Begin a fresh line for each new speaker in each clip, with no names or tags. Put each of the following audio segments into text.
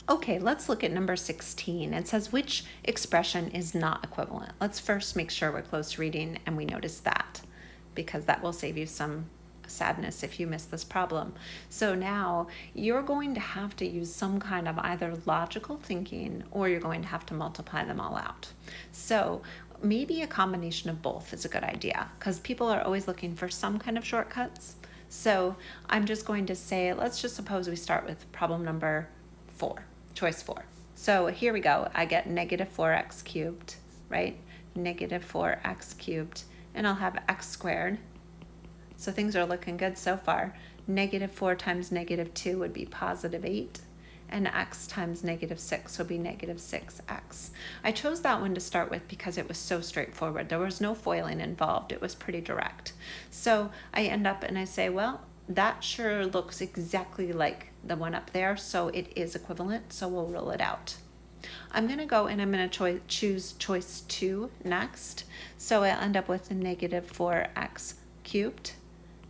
Okay, let's look at number 16. It says which expression is not equivalent. Let's first make sure we're close reading and we notice that, because that will save you some sadness if you miss this problem. So now you're going to have to use some kind of either logical thinking or you're going to have to multiply them all out. So maybe a combination of both is a good idea, because people are always looking for some kind of shortcuts. So I'm just going to say, let's just suppose we start with problem number 4, choice 4. So here we go. I get negative 4x cubed, right? Negative 4x cubed, and I'll have x squared. So things are looking good so far. Negative 4 times negative 2 would be positive 8, and x times negative 6 would be negative 6x. I chose that one to start with because it was so straightforward. There was no foiling involved. It was pretty direct. So I end up and I say, well, that sure looks exactly like the one up there, so it is equivalent, so we'll rule it out. I'm going to go and I'm going to choose choice 2 next. So I'll end up with a negative 4x cubed.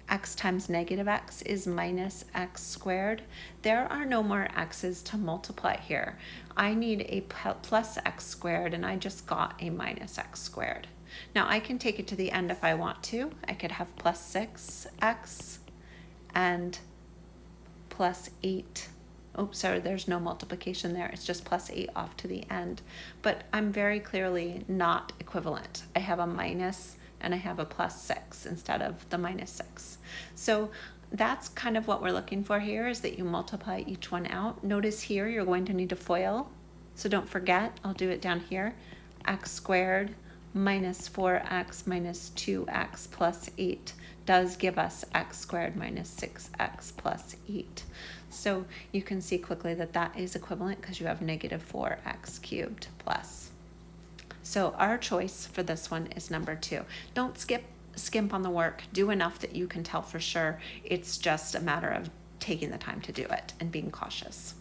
X times negative x is minus x squared. There are no more x's to multiply here. I need a plus x squared, and I just got a minus x squared. Now I can take it to the end if I want to. I could have plus 6x and plus 8. Oops, sorry, there's no multiplication there. It's just plus 8 off to the end. But I'm very clearly not equivalent. I have a minus and I have a plus 6 instead of the minus 6. So that's kind of what we're looking for here, is that you multiply each one out. Notice here you're going to need to FOIL. So don't forget, I'll do it down here. X squared minus 4x minus 2x plus 8 does give us x squared minus 6x plus 8. So you can see quickly that that is equivalent because you have negative 4x cubed plus. So our choice for this one is number 2. Don't skimp on the work. Do enough that you can tell for sure. It's just a matter of taking the time to do it and being cautious.